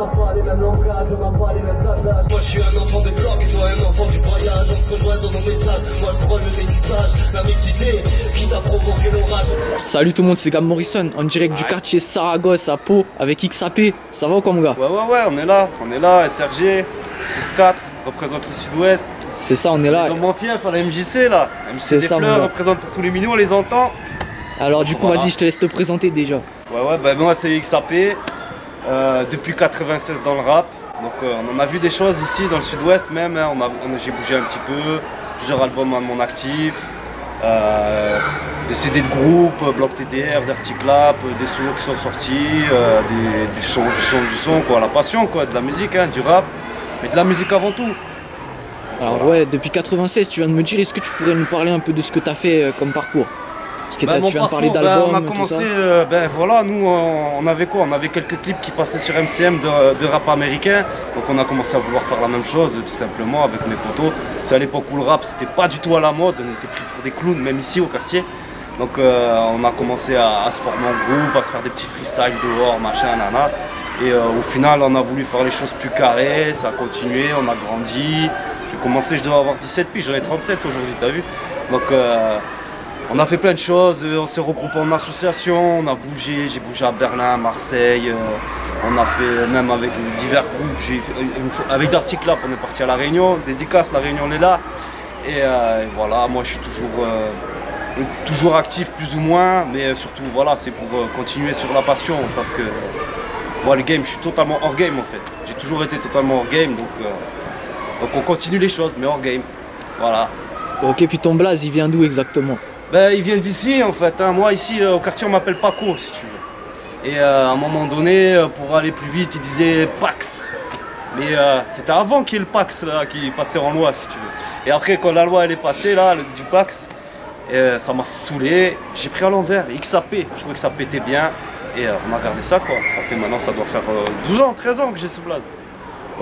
n'a pas les mêmes langages, on n'a pas les mêmes adages. Moi je suis un enfant de bloc et toi un enfant du voyage. On se rejoint dans nos messages, moi je prends le métissage. La mixité qui t'a provoqué l'orage. Salut tout le monde, c'est Gab Morrison, en direct du quartier Saragosse à Pau avec XAP. Ça va ou quoi mon gars? Ouais, on est là, SRG, 6-4, représente le sud-ouest. C'est ça, on est là. Dans mon fief à la MJC là. MJC des ça, fleurs représente pour tous les millions, on les entend. Alors du coup, voilà. vas-y, je te laisse te présenter déjà. Ouais, bah moi c'est XAP, depuis 96 dans le rap. Donc on en a vu des choses ici dans le sud-ouest même, hein. J'ai bougé un petit peu, plusieurs albums à mon actif, des CD de groupe, Bloc TDR, Dirty Clap, des solos qui sont sortis, du son quoi, la passion quoi, de la musique, hein, du rap, mais de la musique avant tout. Alors voilà. Ouais, depuis 96, tu viens de me dire, est-ce que tu pourrais nous parler un peu de ce que tu as fait comme parcours? Parce que tu viens de parler d'albums, on a commencé, voilà, nous on avait quoi? On avait quelques clips qui passaient sur MCM de rap américain. Donc on a commencé à vouloir faire la même chose, tout simplement, avec mes potos. C'est à l'époque où le rap c'était pas du tout à la mode, on était pris pour des clowns, même ici au quartier. Donc on a commencé à se former en groupe, à se faire des petits freestyles dehors, machin, nana. Et au final on a voulu faire les choses plus carrées, ça a continué, on a grandi. J'ai commencé, je devais avoir 17 piges, j'en ai 37 aujourd'hui, t'as vu? Donc on a fait plein de choses, on s'est regroupé en association, on a bougé, j'ai bougé à Berlin, Marseille, on a fait même avec divers groupes, avec Dirty Clap on est parti à La Réunion, dédicace, La Réunion on est là, et voilà, moi je suis toujours actif plus ou moins, mais surtout voilà, c'est pour continuer sur la passion, parce que moi le game, je suis totalement hors game en fait, j'ai toujours été totalement hors game, donc on continue les choses, mais hors game, voilà. Ok, puis ton blaze, il vient d'où exactement? Ben, il vient d'ici en fait, hein. Moi ici au quartier on m'appelle Paco si tu veux. Et à un moment donné, pour aller plus vite, ils disaient Pax. Mais c'était avant qu'il y ait le Pax là, qui passait en loi si tu veux. Et après quand la loi elle est passée là, du Pax, ça m'a saoulé, j'ai pris à l'envers, XAP, je trouvais que ça pétait bien. Et on a gardé ça quoi, ça fait maintenant, ça doit faire 12 ans, 13 ans que j'ai ce blaze.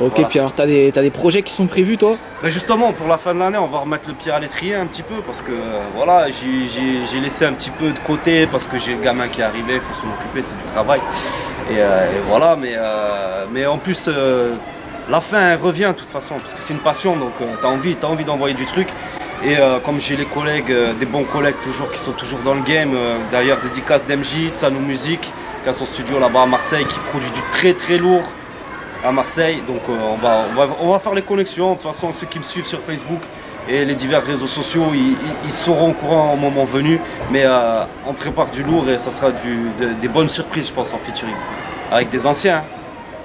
Ok, voilà. Puis alors t'as des projets qui sont prévus toi? Ben justement, pour la fin de l'année, on va remettre le pied à l'étrier un petit peu parce que voilà, j'ai laissé un petit peu de côté parce que j'ai le gamin qui est arrivé, il faut s'en occuper, c'est du travail. Et voilà, mais en plus, la fin elle revient de toute façon parce que c'est une passion, donc t'as envie d'envoyer du truc. Et comme j'ai les collègues, des bons collègues toujours qui sont toujours dans le game, d'ailleurs dédicace d'MJ, Tsano Music, qui a son studio là-bas à Marseille, qui produit du très lourd à Marseille, donc on va faire les connexions. De toute façon, ceux qui me suivent sur Facebook et les divers réseaux sociaux, ils seront au courant au moment venu, mais on prépare du lourd et ça sera des bonnes surprises je pense en featuring, avec des anciens,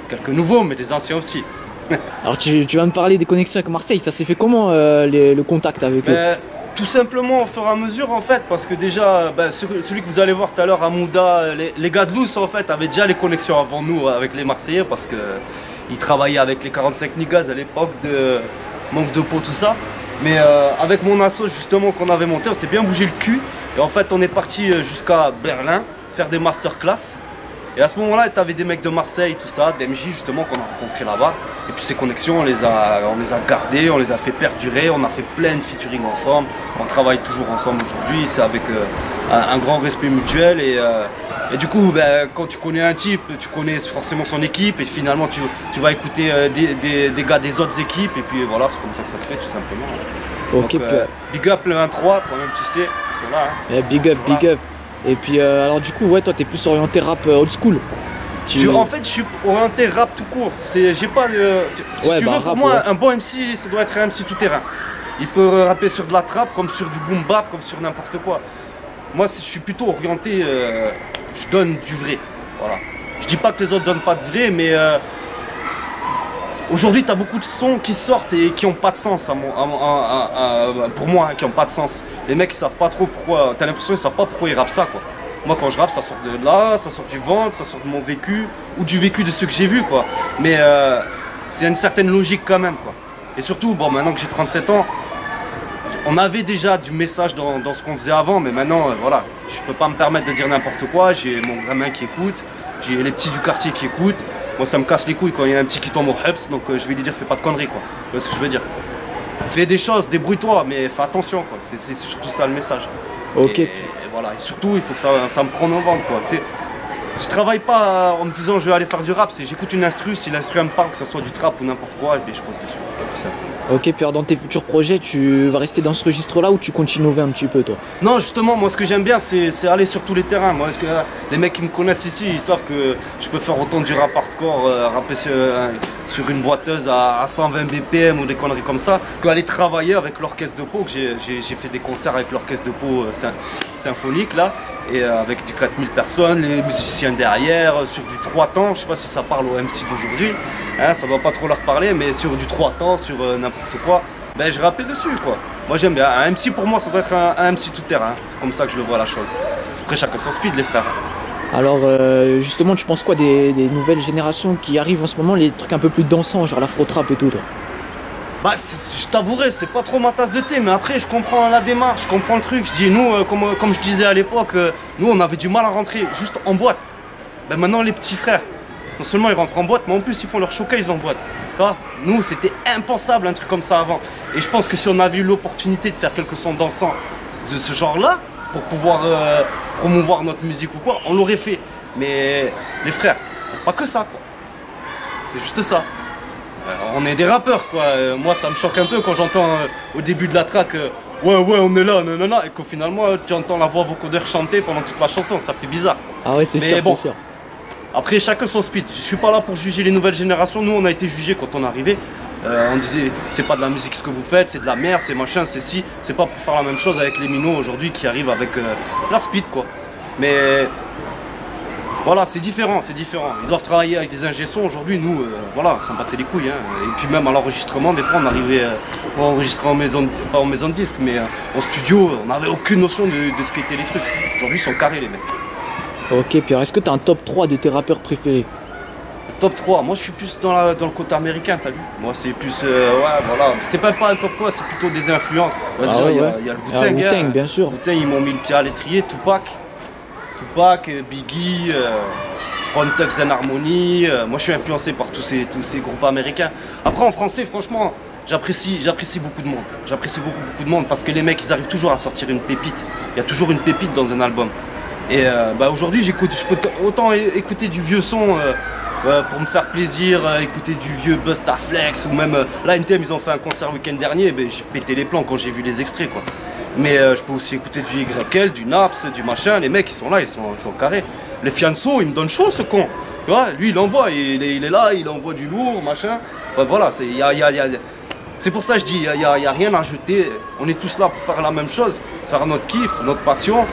quelques nouveaux mais des anciens aussi. Alors tu vas me parler des connexions avec Marseille, ça s'est fait comment le contact avec eux? Tout simplement au fur et à mesure en fait, parce que déjà celui que vous allez voir tout à l'heure à Mouda, les gars de Lous en fait avaient déjà les connexions avant nous avec les Marseillais, parce que ils travaillaient avec les 45 Niggas à l'époque de Manque de Peau, tout ça. Mais avec mon asso justement qu'on avait monté, on s'était bien bougé le cul, et en fait on est parti jusqu'à Berlin faire des masterclass. Et à ce moment-là, tu avais des mecs de Marseille, tout ça, d'MJ justement qu'on a rencontré là-bas. Et puis ces connexions, on les a gardées, on les a fait perdurer, on a fait plein de featuring ensemble. On travaille toujours ensemble aujourd'hui, c'est avec un grand respect mutuel. Et du coup, quand tu connais un type, tu connais forcément son équipe. Et finalement, tu vas écouter des gars des autres équipes. Et puis voilà, c'est comme ça que ça se fait tout simplement. Ok, donc, big up le 23, toi-même tu sais, ils sont là. Hein. Big up. Et puis alors du coup, ouais, toi t'es plus orienté rap old school. En fait, je suis orienté rap tout court. J'ai pas de. Si tu veux, pour moi, un bon MC, ça doit être un MC tout terrain. Il peut rapper sur de la trap, comme sur du boom bap, comme sur n'importe quoi. Moi, je suis plutôt orienté. Je donne du vrai. Voilà. Je dis pas que les autres donnent pas de vrai, mais aujourd'hui, tu as beaucoup de sons qui sortent et qui n'ont pas de sens pour moi, hein, qui n'ont pas de sens. Les mecs, ils savent pas trop pourquoi. T'as l'impression qu'ils savent pas pourquoi ils rappent ça, quoi. Moi, quand je rappe, ça sort de là, ça sort du ventre, ça sort de mon vécu ou du vécu de ceux que j'ai vus, quoi. Mais c'est une certaine logique quand même, quoi. Et surtout, bon, maintenant que j'ai 37 ans, on avait déjà du message dans ce qu'on faisait avant, mais maintenant, voilà, je peux pas me permettre de dire n'importe quoi. J'ai mon gamin qui écoute, j'ai les petits du quartier qui écoutent. Moi, ça me casse les couilles quand il y a un petit qui tombe au hups, donc je vais lui dire fais pas de conneries, quoi. Tu vois ce que je veux dire? Fais des choses, débrouille-toi, mais fais attention, quoi. C'est surtout ça le message. Ok. Et voilà, et surtout, il faut que ça me prenne en vente, quoi. Je travaille pas en me disant je vais aller faire du rap, c'est j'écoute une instru, si l'instru me parle, que ce soit du trap ou n'importe quoi, et bien je pose dessus, tout ça. Ok, puis alors dans tes futurs projets, tu vas rester dans ce registre-là ou tu continues à innover un petit peu toi? Non, justement, moi ce que j'aime bien, c'est aller sur tous les terrains. Moi, les mecs qui me connaissent ici, ils savent que je peux faire autant du rap hardcore, rapper sur une boiteuse à 120 BPM ou des conneries comme ça, qu'aller travailler avec l'orchestre de Pau, que j'ai fait des concerts avec l'orchestre de Pau symphonique là, et avec du 4000 personnes, les musiciens derrière, sur du 3 temps, je sais pas si ça parle au MC d'aujourd'hui, hein, ça doit pas trop leur parler, mais sur du 3 temps, sur n'importe quoi, ben je rappais dessus quoi. Moi j'aime bien, un MC pour moi ça doit être un MC tout terrain, c'est comme ça que je le vois la chose. Après chacun son speed les frères. Alors justement tu penses quoi des nouvelles générations qui arrivent en ce moment, les trucs un peu plus dansants, genre l'afro-trap et tout toi? Bah, je t'avouerai, c'est pas trop ma tasse de thé, mais après je comprends la démarche, je comprends le truc. Je dis, nous, comme je disais à l'époque, nous on avait du mal à rentrer juste en boîte. Ben maintenant les petits frères, non seulement ils rentrent en boîte, mais en plus ils font leur showcase en boîte. Nous c'était impensable un truc comme ça avant. Et je pense que si on avait eu l'opportunité de faire quelques sons dansants de ce genre-là, pour pouvoir promouvoir notre musique ou quoi, on l'aurait fait. Mais les frères, faites pas que ça quoi. C'est juste ça. On est des rappeurs quoi, moi ça me choque un peu quand j'entends au début de la track ouais on est là, nanana, et qu'au finalement tu entends la voix vocodeur chanter pendant toute la chanson, ça fait bizarre. Ah ouais c'est sûr, bon, c'est sûr. Après chacun son speed, je suis pas là pour juger les nouvelles générations, nous on a été jugés quand on est arrivé, on disait c'est pas de la musique ce que vous faites, c'est de la merde, c'est machin, c'est si, c'est pas pour faire la même chose avec les minots aujourd'hui qui arrivent avec leur speed quoi. Mais voilà, c'est différent, c'est différent. Ils doivent travailler avec des ingé-sons. Aujourd'hui, nous, voilà, on s'en battait les couilles. Hein. Et puis même à l'enregistrement, des fois, on arrivait pas à enregistrer pas en maison de disque, mais en studio, on n'avait aucune notion de ce qu'étaient les trucs. Aujourd'hui, ils sont carrés, les mecs. Ok, puis alors, est-ce que tu as un top 3 de tes rappeurs préférés? Le top 3, moi, je suis plus dans le côté américain, t'as vu? Moi, c'est plus, ouais, voilà. C'est pas un top 3, c'est plutôt des influences. Bah, déjà, il y a le Wu-Tang, bien sûr. Wu-Tang, ils m'ont mis le pied à l'étrier, Tupac, Biggie, Bone Thugs and Harmony. Moi je suis influencé par tous ces groupes américains. Après en français franchement j'apprécie beaucoup de monde. J'apprécie beaucoup de monde parce que les mecs ils arrivent toujours à sortir une pépite. Il y a toujours une pépite dans un album. Et bah, aujourd'hui je peux autant écouter du vieux son pour me faire plaisir, écouter du vieux Busta Flex ou même là NTM ils ont fait un concert le week-end dernier, ben, j'ai pété les plans quand j'ai vu les extraits quoi. Mais je peux aussi écouter du YL, du Naps, du machin, les mecs ils sont là, ils sont carrés. Les Fianso, il me donne chaud ce con. Tu vois, lui il envoie, il est là, il envoie du lourd, machin. Enfin, voilà, c'est pour ça que je dis, il n'y a rien à jeter. On est tous là pour faire la même chose, faire notre kiff, notre passion.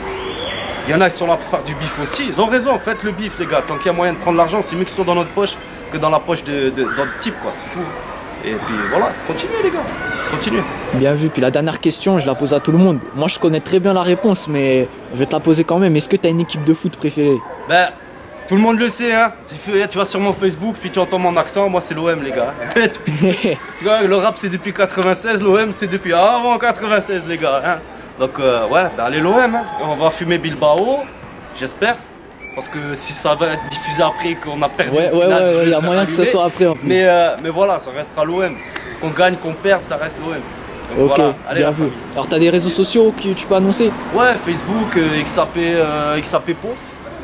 Il y en a qui sont là pour faire du bif aussi. Ils ont raison, faites le bif les gars. Tant qu'il y a moyen de prendre l'argent, c'est mieux qu'ils soient dans notre poche que dans la poche d'autres types quoi, c'est tout. Et puis voilà, continuez les gars, continuez. Bien vu, puis la dernière question, je la pose à tout le monde. Moi je connais très bien la réponse, mais je vais te la poser quand même. Est-ce que tu as une équipe de foot préférée? Ben, tout le monde le sait, hein. Tu vas sur mon Facebook, puis tu entends mon accent, moi c'est l'OM les gars. Tu vois, le rap c'est depuis 96, l'OM c'est depuis avant 96 les gars. Hein. Donc ouais, ben allez l'OM, hein. On va fumer Bilbao, j'espère. Parce que si ça va être diffusé après qu'on a perdu ouais, il y a moyen que ça soit après en plus. Mais voilà, ça restera l'OM. Qu'on gagne, qu'on perde, ça reste l'OM. Ok, voilà, allez, bien vu. Alors t'as des réseaux sociaux que tu peux annoncer? Ouais, Facebook, XAP Po.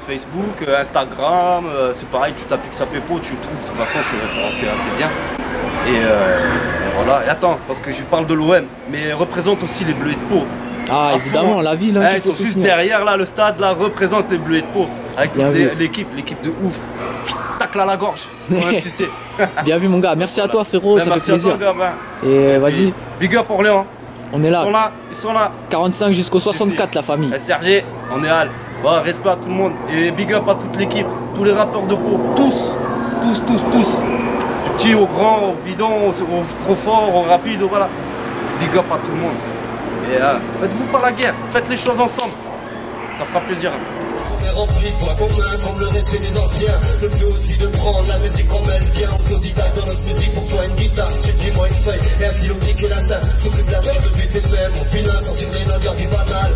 Facebook, Instagram, c'est pareil, tu tapes XAP Po, tu le trouves, de toute façon je suis référencé assez bien. Et voilà, et attends, parce que je parle de l'OM, mais représente aussi les Bleus de Pau. Ah évidemment, la ville, hein, ils sont juste derrière là, le stade là représente les Bleus de Pau. Avec toute l'équipe de ouf. Tacle à la gorge, ouais, tu sais. Bien vu mon gars, merci à toi frérot, ben, ça fait plaisir. À toi, gars, ben. Et vas-y. Big up Orléans. On est là. Ils sont là. 45 jusqu'au 64 la famille. Serge, on est là. Voilà, respect à tout le monde. Et big up à toute l'équipe, tous les rappeurs de Pau, tous. Du petit au grand, au bidon, au trop fort, au rapide, voilà. Big up à tout le monde. Et faites-vous pas la guerre, faites les choses ensemble. Ça fera plaisir. On est rempli de points communs comme le respect des anciens. Le fait aussi de prendre la musique comme elle vient. Autodidacte dans notre musique, pour toi une guitare, suffis-moi une feuille. Et un stylo pique et la teinte, s'occupe de la suite, le but est le même. On file un, sortir les notes, du banal.